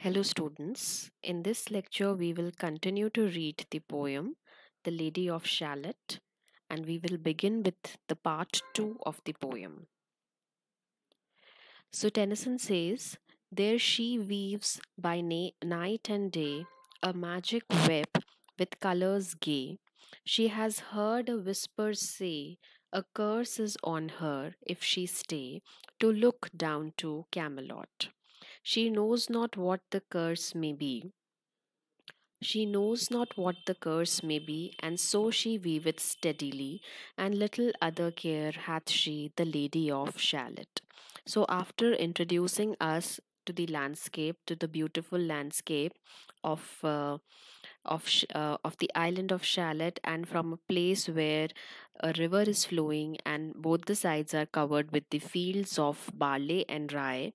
Hello, students. In this lecture, we will continue to read the poem The Lady of Shalott, and we will begin with the part 2 of the poem. So, Tennyson says, there she weaves by night and day a magic web with colors gay. She has heard a whisper say, a curse is on her if she stay to look down to Camelot. She knows not what the curse may be. She knows not what the curse may be, and so she weaveth steadily, and little other care hath she, the Lady of Shalott. So, after introducing us to the landscape, to the beautiful landscape of of the island of Shalott, and from a place where a river is flowing and both the sides are covered with the fields of barley and rye,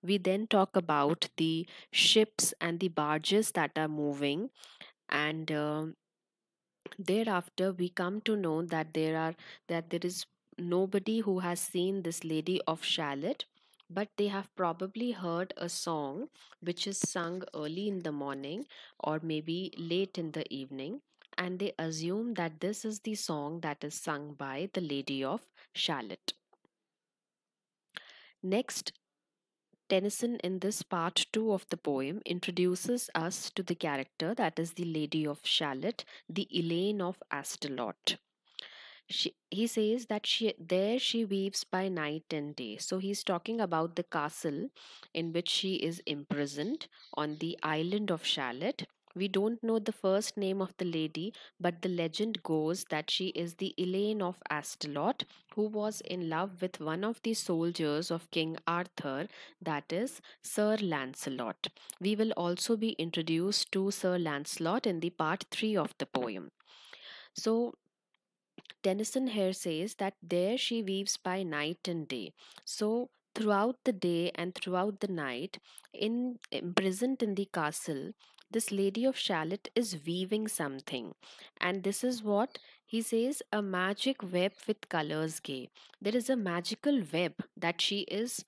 we then talk about the ships and the barges that are moving, and thereafter we come to know that there is nobody who has seen this Lady of Shalott, but they have probably heard a song which is sung early in the morning or maybe late in the evening, and they assume that this is the song that is sung by the Lady of Shalott. Next, Tennyson, in this part 2 of the poem, introduces us to the character that is the Lady of Shalott, the Elaine of Astalot. He says that she weaves by night and day. So he's talking about the castle in which she is imprisoned on the island of Shalott. We don't know the first name of the lady, but the legend goes that she is the Elaine of Astalot, who was in love with one of the soldiers of King Arthur, that is Sir Lancelot. We will also be introduced to Sir Lancelot in the part 3 of the poem. So Tennyson here says that there she weaves by night and day. So throughout the day and throughout the night, imprisoned in the castle, this Lady of Shalott is weaving something. And this is what he says, a magic web with colors gay. There is a magical web that she is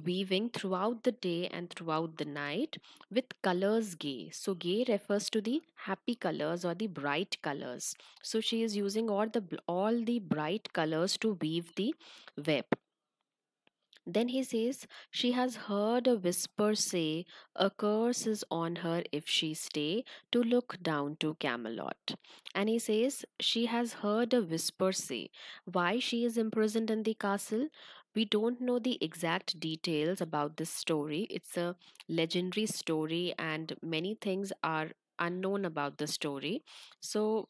weaving throughout the day and throughout the night with colors gay. So gay refers to the happy colors or the bright colors. So she is using all the bright colors to weave the web. Then he says, she has heard a whisper say, a curse is on her if she stay to look down to Camelot. And he says, she has heard a whisper say, why she is imprisoned in the castle? We don't know the exact details about this story. It's a legendary story, and many things are unknown about the story. So,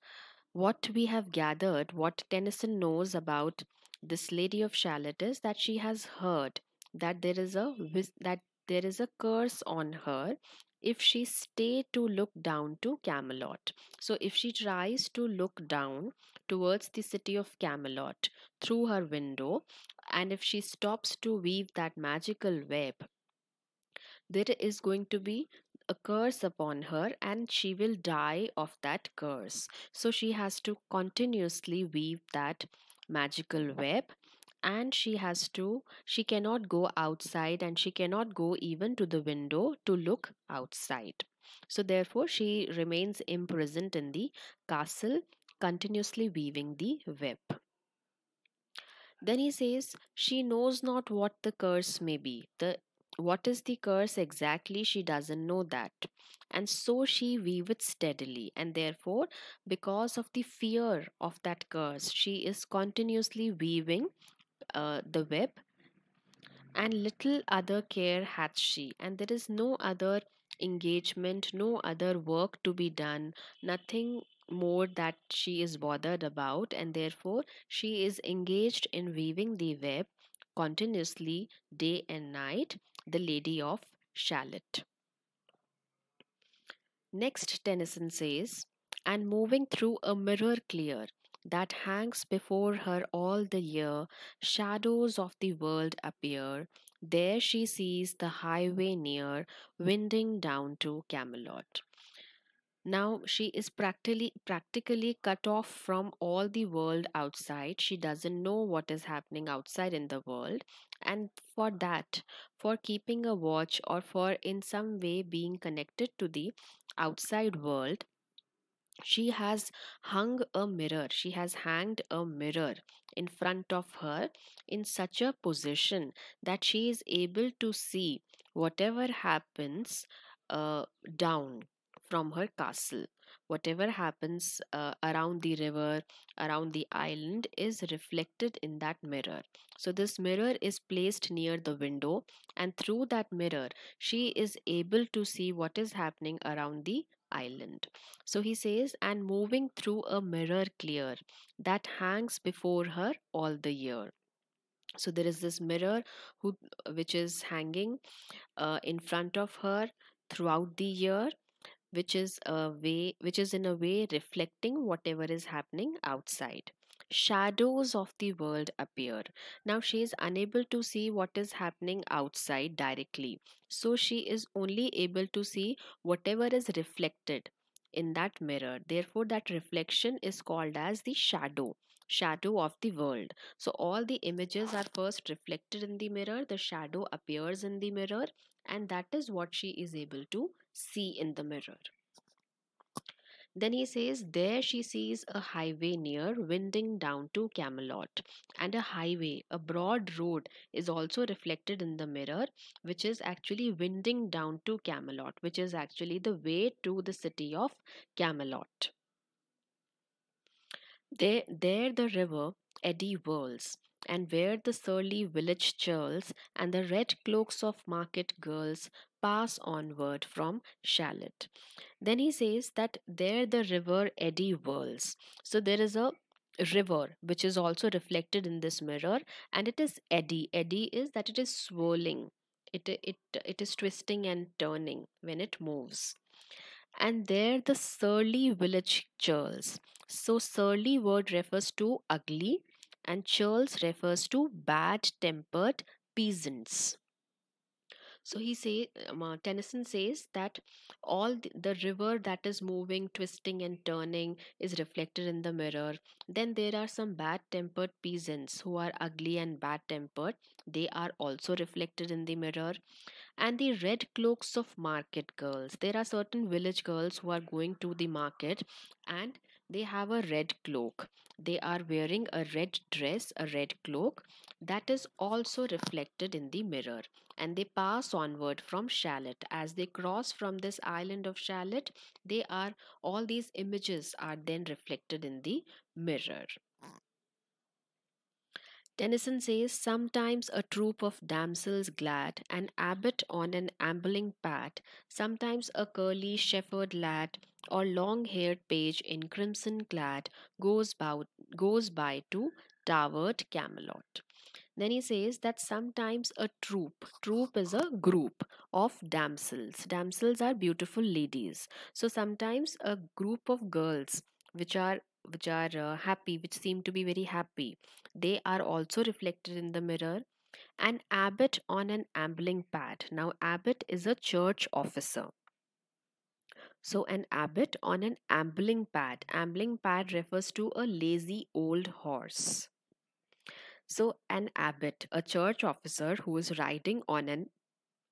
what we have gathered, what Tennyson knows about this Lady of Shalott is that she has heard that that there is a curse on her if she stay to look down to Camelot. So if she tries to look down towards the city of Camelot through her window, and if she stops to weave that magical web, there is going to be a curse upon her and she will die of that curse. So she has to continuously weave that magical web, and she cannot go outside and she cannot go even to the window to look outside. So therefore she remains imprisoned in the castle, continuously weaving the web. Then he says, she knows not what the curse may be. What is the curse exactly? She doesn't know that. And so she weaveth steadily, and therefore, because of the fear of that curse, she is continuously weaving the web, and little other care hath she, and there is no other engagement, no other work to be done, nothing more that she is bothered about, and therefore she is engaged in weaving the web continuously day and night, the Lady of Shalott. Next, Tennyson says, and moving through a mirror clear that hangs before her all the year, shadows of the world appear. There she sees the highway near, winding down to Camelot. Now she is practically cut off from all the world outside. She doesn't know what is happening outside in the world. And for that, for keeping a watch or for in some way being connected to the outside world, she has she has hanged a mirror in front of her in such a position that she is able to see whatever happens uh, down from her castle. Whatever happens around the river, around the island, is reflected in that mirror. So this mirror is placed near the window, and through that mirror she is able to see what is happening around the island. So he says, and moving through a mirror clear that hangs before her all the year. So there is this mirror who, which is hanging in front of her throughout the year, which is in a way reflecting whatever is happening outside. Shadows of the world appear. Now she is unable to see what is happening outside directly, so she is only able to see whatever is reflected in that mirror. Therefore that reflection is called as the shadow of the world. So all the images are first reflected in the mirror, the shadow appears in the mirror, and that is what she is able to see in the mirror. Then he says, there she sees a highway near, winding down to Camelot. And a highway, a broad road, is also reflected in the mirror, which is actually winding down to Camelot, which is actually the way to the city of Camelot. There the river eddy whirls, and where the surly village churls and the red cloaks of market girls pass onward from Shalott. Then he says that there the river eddy whirls. So there is a river which is also reflected in this mirror, and it is eddy. Eddy is that it is swirling. It is twisting and turning when it moves. And there the surly village churls. So surly word refers to ugly, and churls refers to bad tempered peasants. So Tennyson says that all the river that is moving, twisting, and turning is reflected in the mirror. Then there are some bad tempered peasants who are ugly and bad tempered. They are also reflected in the mirror. And the red cloaks of market girls. There are certain village girls who are going to the market, and they have a red cloak. They are wearing a red dress, a red cloak, that is also reflected in the mirror. And they pass onward from Shalott. As they cross from this island of Shalott, they are all these images are then reflected in the mirror. Tennyson says, sometimes a troop of damsels glad, an abbot on an ambling pad, sometimes a curly shepherd lad, or long haired page in crimson clad, goes by to towered Camelot. Then he says that sometimes a troop is a group of damsels. Damsels are beautiful ladies. So sometimes a group of girls which are happy, which seem to be very happy, they are also reflected in the mirror. An abbot on an ambling pad. Now abbot is a church officer. So an abbot on an ambling pad. Ambling pad refers to a lazy old horse. So, an abbot, a church officer who is riding on an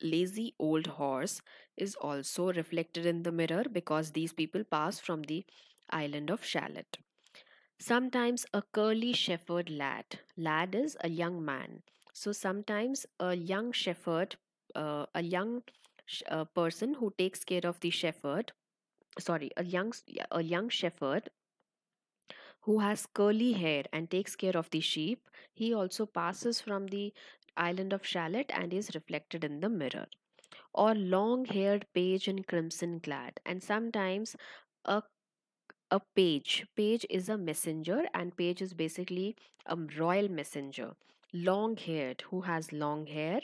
lazy old horse, is also reflected in the mirror because these people pass from the island of Shalott. Sometimes a curly shepherd lad. Lad is a young man. So, sometimes a young shepherd, a young person who takes care of the shepherd, sorry, a young shepherd who has curly hair and takes care of the sheep, he also passes from the island of Shalott and is reflected in the mirror. Or long haired page in crimson clad, and sometimes a page is a messenger, and page is basically a royal messenger, long haired, who has long hair,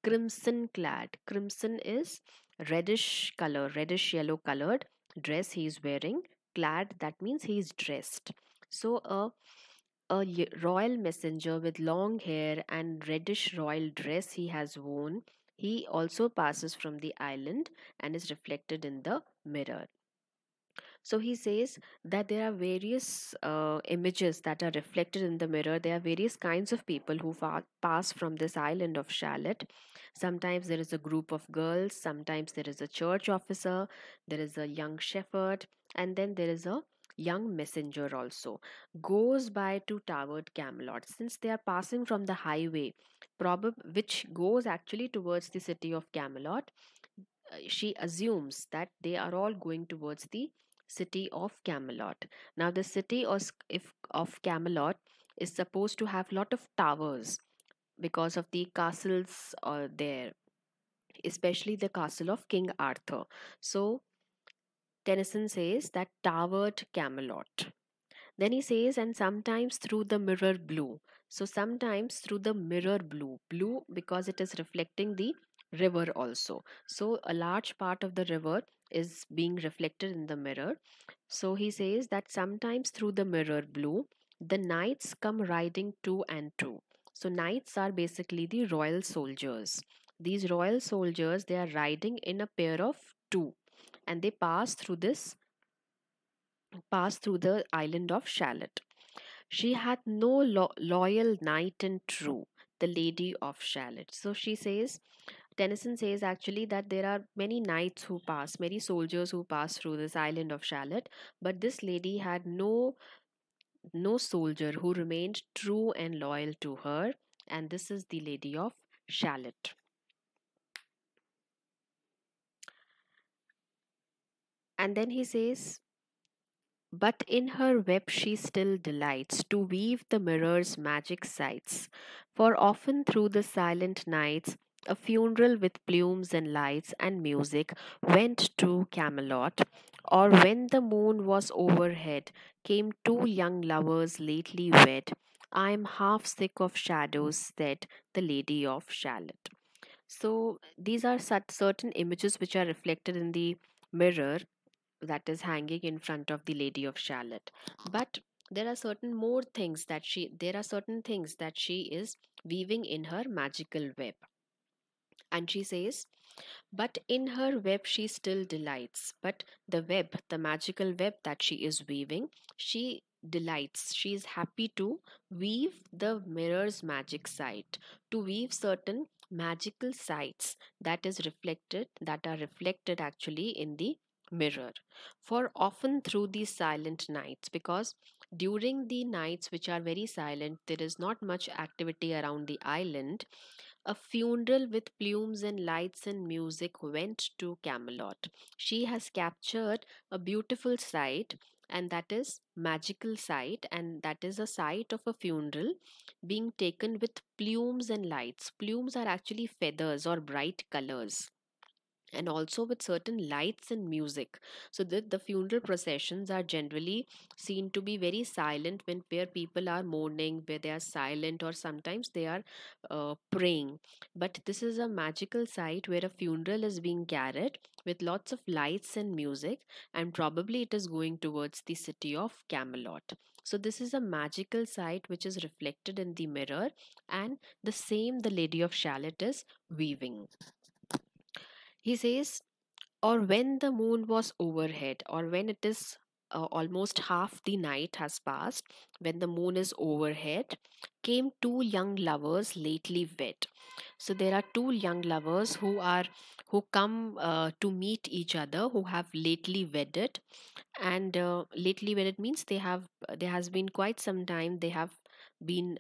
crimson clad. Crimson is reddish color, reddish yellow colored dress he is wearing. Clad, that means he is dressed. So a royal messenger with long hair and reddish royal dress he has worn, he also passes from the island and is reflected in the mirror. So he says that there are various images that are reflected in the mirror. There are various kinds of people who pass from this island of Shalott. Sometimes there is a group of girls, sometimes there is a church officer, there is a young shepherd, and then there is a young messenger also. Goes by to towered Camelot. Since they are passing from the highway, which goes actually towards the city of Camelot, she assumes that they are all going towards the city of Camelot. Now, the city of Camelot is supposed to have lot of towers because of the castles there, especially the castle of King Arthur. So, Tennyson says that towered Camelot. Then he says, and sometimes through the mirror blue. So sometimes through the mirror blue because it is reflecting the river also. So a large part of the river is being reflected in the mirror. So he says that sometimes through the mirror blue, the knights come riding two and two. So knights are basically the royal soldiers. These royal soldiers, they are riding in a pair of two, and they pass through the island of Shalott. She had no loyal knight and true, the lady of Shalott. So she says, Tennyson says actually that there are many knights who pass, many soldiers who pass through this island of Shalott, but this lady had no soldier who remained true and loyal to her, and this is the lady of Shalott. And then he says, but in her web she still delights to weave the mirror's magic sights. For often through the silent nights, a funeral with plumes and lights and music went to Camelot, or when the moon was overhead, came two young lovers lately wed. I am half sick of shadows, said the lady of Shalott. So these are such certain images which are reflected in the mirror that is hanging in front of the lady of Shalott. But there are certain things that she is weaving in her magical web. And she says, but in her web she still delights. But the web, the magical web that she is weaving, she delights. She is happy to weave the mirror's magic sight, to weave certain magical sights that are reflected actually in the mirror. For often through these silent nights, because during the nights which are very silent, there is not much activity around the island, a funeral with plumes and lights and music went to Camelot. She has captured a beautiful sight, and that is magical sight, and that is a sight of a funeral being taken with plumes and lights. Plumes are actually feathers or bright colors, and also with certain lights and music, so that the funeral processions are generally seen to be very silent, when where people are mourning, where they are silent, or sometimes they are praying. But this is a magical site where a funeral is being carried with lots of lights and music, and probably it is going towards the city of Camelot. So this is a magical sight which is reflected in the mirror, and the same the lady of Shalott is weaving. He says, or when the moon was overhead, or when it is almost half the night has passed, when the moon is overhead, came two young lovers lately wed. So there are two young lovers who come to meet each other, who have lately wedded. And lately wedded means there has been quite some time they have been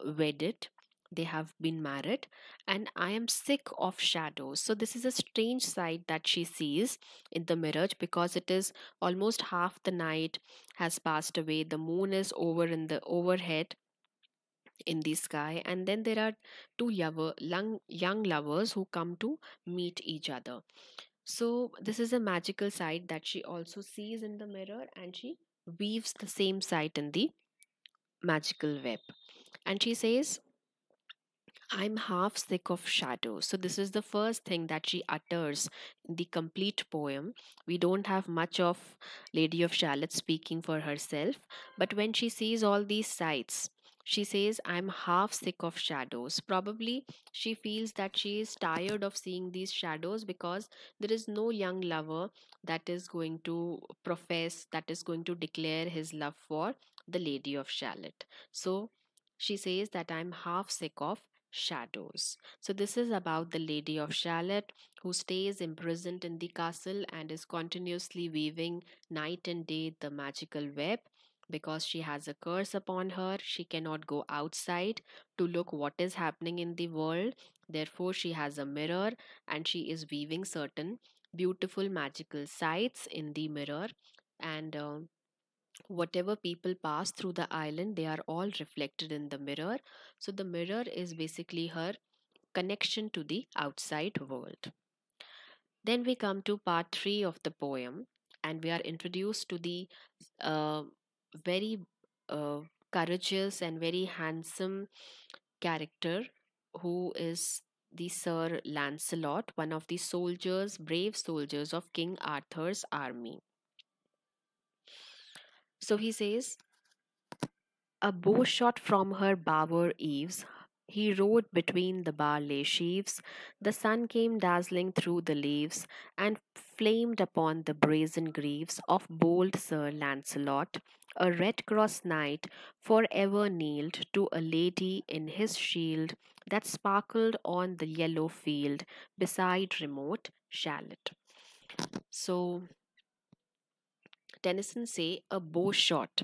wedded, they have been married. And I am sick of shadows. So this is a strange sight that she sees in the mirror, because it is almost half the night has passed away, the moon is overhead in the sky, and then there are two young lovers who come to meet each other. So this is a magical sight that she also sees in the mirror, and she weaves the same sight in the magical web. And she says, I'm half sick of shadow. So this is the first thing that she utters in the complete poem. We don't have much of Lady of Shalott speaking for herself, but when she sees all these sights, She says, I'm half sick of shadows. Probably she feels that she is tired of seeing these shadows because there is no young lover that is going to profess, that is going to declare his love for the Lady of Shalott. So she says that I'm half sick of shadows. So this is about the Lady of Shalott who stays imprisoned in the castle and is continuously weaving night and day the magical web. Because she has a curse upon her, she cannot go outside to look what is happening in the world. Therefore, she has a mirror and she is weaving certain beautiful magical sights in the mirror. And whatever people pass through the island, they are all reflected in the mirror. So, the mirror is basically her connection to the outside world. Then we come to part 3 of the poem, and we are introduced to the uh, very uh, courageous and very handsome character who is the Sir Lancelot, one of the soldiers, brave soldiers of King Arthur's army. So he says, a bow shot from her bower eaves. He rode between the barley sheaves. The sun came dazzling through the leaves, and flamed upon the brazen greaves of bold Sir Lancelot. A red cross knight for ever kneeled to a lady in his shield that sparkled on the yellow field beside remote Shalott. So Tennyson say a bow shot.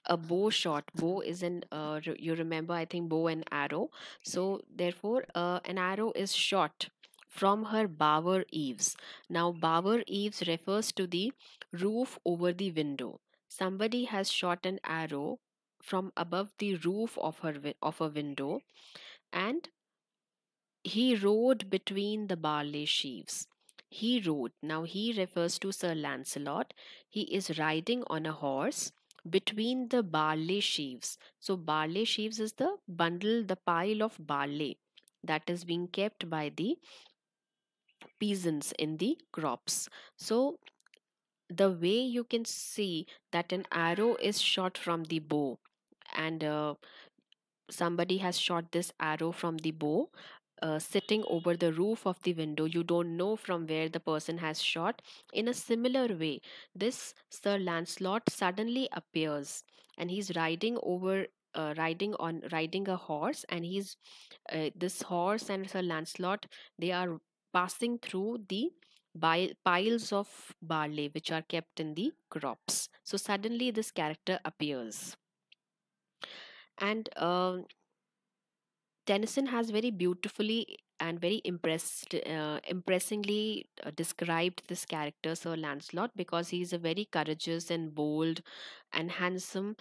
A bow shot. Bow is an you remember, I think, bow and arrow. So therefore, an arrow is shot from her bower eaves. Now, bower eaves refers to the roof over the window. Somebody has shot an arrow from above the roof of of a window, and he rode between the barley sheaves. He rode. Now he refers to Sir Lancelot. He is riding on a horse between the barley sheaves. So barley sheaves is the bundle, the pile of barley that is being kept by the peasants in the crops. So the way you can see that an arrow is shot from the bow, and somebody has shot this arrow from the bow sitting over the roof of the window. You don't know from where the person has shot. In a similar way, this Sir Lancelot suddenly appears and he's riding over. Riding a horse, and he's this horse and Sir Lancelot, they are passing through the piles of barley which are kept in the crops. So suddenly this character appears, and Tennyson has very beautifully and very impressingly described this character, Sir Lancelot, because he is a very courageous and bold and handsome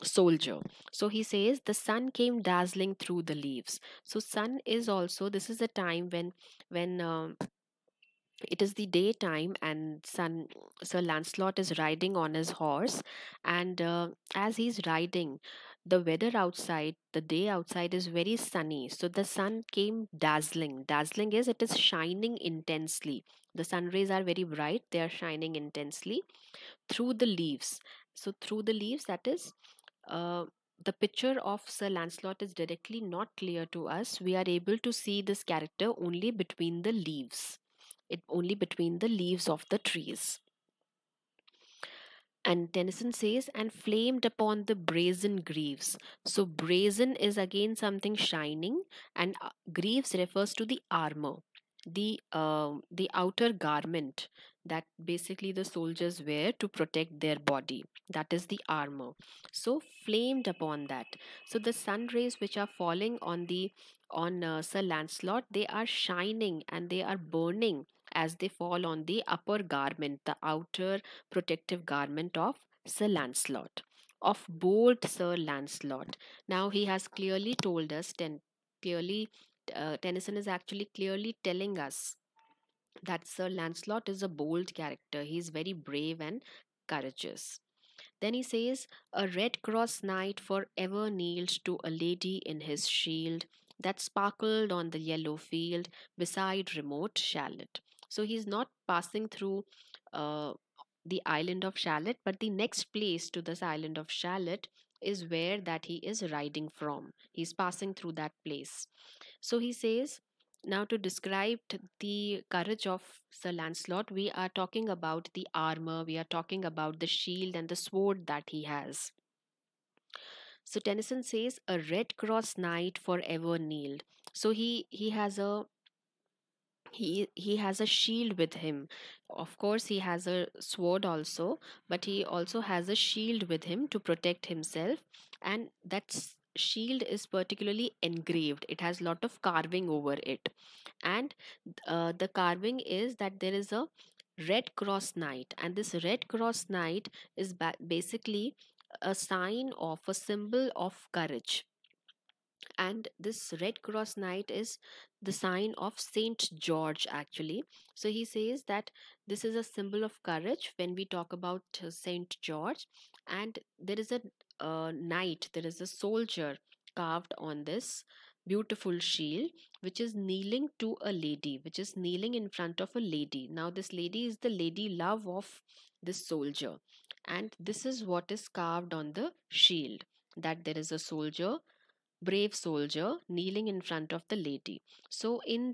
soldier. So he says, the sun came dazzling through the leaves. So sun is also, this is a time when it is the daytime, and son Sir Lancelot is riding on his horse, and as he's riding, the weather outside, the day outside is very sunny. So the sun came dazzling. Dazzling is it is shining intensely. The sun rays are very bright. They are shining intensely through the leaves. So through the leaves, that is. The picture of Sir Lancelot is directly not clear to us. We are able to see this character only between the leaves, it only between the leaves of the trees. And Tennyson says, and flamed upon the brazen greaves. So, brazen is again something shining, and greaves refers to the armor, the outer garment that basically the soldiers wear to protect their body. That is the armor. So, flamed upon that. So, the sun rays which are falling on the on Sir Lancelot, they are shining and they are burning as they fall on the upper garment, the outer protective garment of Sir Lancelot, of bold Sir Lancelot. Now he has clearly told us, clearly, Tennyson is actually clearly telling us that Sir Lancelot is a bold character. He is very brave and courageous. Then he says, a red cross knight for ever kneeled to a lady in his shield that sparkled on the yellow field beside remote Shalott. So he's not passing through the island of Shalott, but the next place to this island of Shalott is where that he is riding from. He's passing through that place. So he says, now to describe the courage of Sir Lancelot, we are talking about the armor, we are talking about the shield and the sword that he has. So Tennyson says, a red cross knight forever kneeled. So he has a shield with him. Of course he has a sword also, but he also has a shield with him to protect himself. And shield is particularly engraved, it has lot of carving over it. And the carving is that there is a red cross knight, and this red cross knight is basically a sign of a symbol of courage. And this red cross knight is the sign of Saint George actually. So he says that this is a symbol of courage when we talk about Saint George. And there is a knight, there is a soldier carved on this beautiful shield, which is kneeling to a lady, which is kneeling in front of a lady. Now this lady is the lady love of this soldier, and this is what is carved on the shield, that there is a soldier, brave soldier, kneeling in front of the lady. So in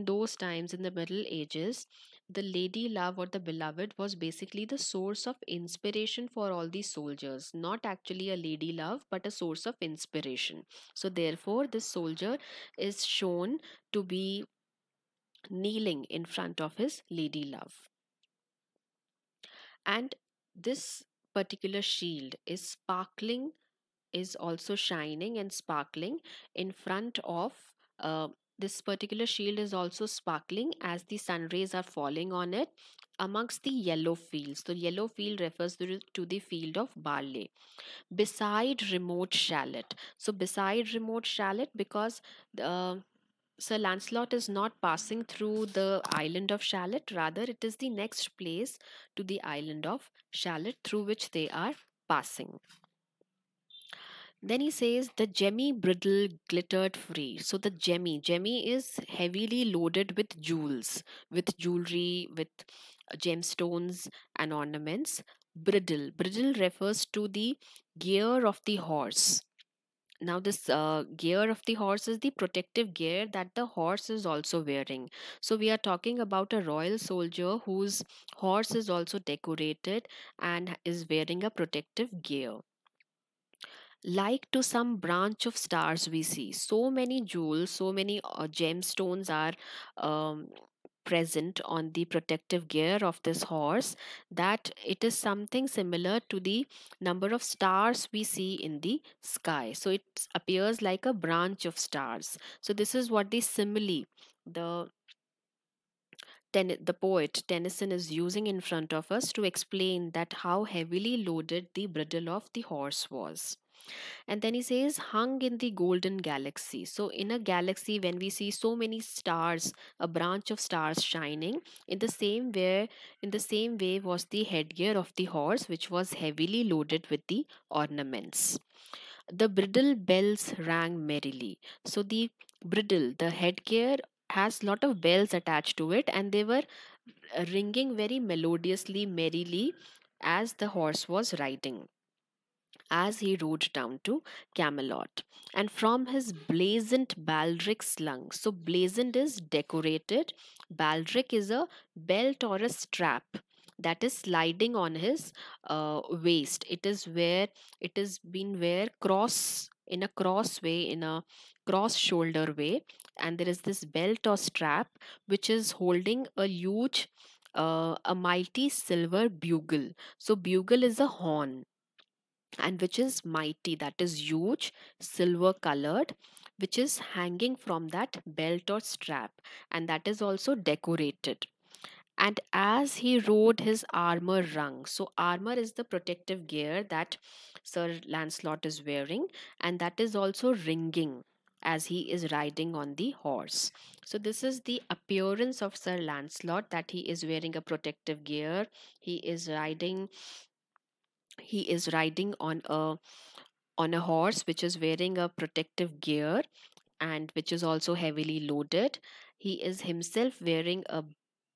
those times, in the Middle Ages, the lady love or the beloved was basically the source of inspiration for all these soldiers, not actually a lady love but a source of inspiration. So therefore this soldier is shown to be kneeling in front of his lady love. And this particular shield is sparkling, is also shining and sparkling in front of this particular shield is also sparkling as the sun rays are falling on it amongst the yellow fields. So yellow field refers to the field of barley beside remote Shalott. So beside remote Shalott, because uh, Sir Lancelot is not passing through the island of Shalott, rather it is the next place to the island of Shalott through which they are passing. Then he says the Gemmy bridle glittered free. So the Gemmy is heavily loaded with jewels, with jewelry, with gemstones and ornaments. Bridle refers to the gear of the horse. Now this gear of the horse is the protective gear that the horse is also wearing. So we are talking about a royal soldier whose horse is also decorated and is wearing a protective gear. Like to some branch of stars we see, so many jewels, so many gemstones are um, present on the protective gear of this horse, that it is something similar to the number of stars we see in the sky. So it appears like a branch of stars. So this is what the simile, the the poet Tennyson is using in front of us to explain that how heavily loaded the bridle of the horse was. And then he says, hung in the golden galaxy. So, in a galaxy, when we see so many stars, a branch of stars shining, in the same way was the headgear of the horse, which was heavily loaded with the ornaments. The bridle bells rang merrily. So, the bridle, the headgear, has lot of bells attached to it, and they were ringing very melodiously, merrily, as the horse was riding, as he rode down to Camelot. And from his blazoned baldric slung. So, blazoned is decorated, baldric is a belt or a strap that is sliding on his waist. It is where it is been wear cross, in a cross way, in a cross shoulder way, and there is this belt or strap which is holding a huge, a mighty silver bugle. So, bugle is a horn, and which is mighty, that is huge, silver colored, which is hanging from that belt or strap, and that is also decorated. And as he rode, his armor rung. So armor is the protective gear that Sir Lancelot is wearing, and that is also ringing as he is riding on the horse. So this is the appearance of Sir Lancelot, that he is wearing a protective gear. He is riding, he is riding on a horse which is wearing a protective gear and which is also heavily loaded. He is himself wearing a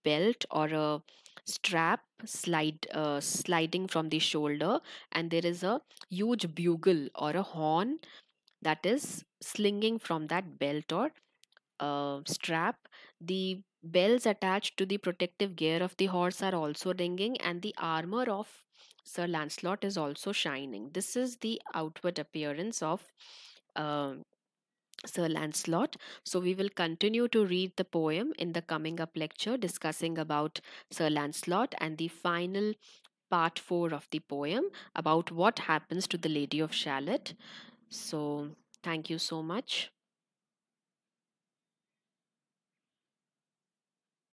belt or a strap sliding from the shoulder, and there is a huge bugle or a horn that is slinging from that belt or strap. The bells attached to the protective gear of the horse are also ringing, and the armor of Sir Lancelot is also shining. This is the outward appearance of uh, Sir Lancelot. So we will continue to read the poem in the coming up lecture, discussing about Sir Lancelot and the final part 4 of the poem about what happens to the Lady of Shalott. So thank you so much.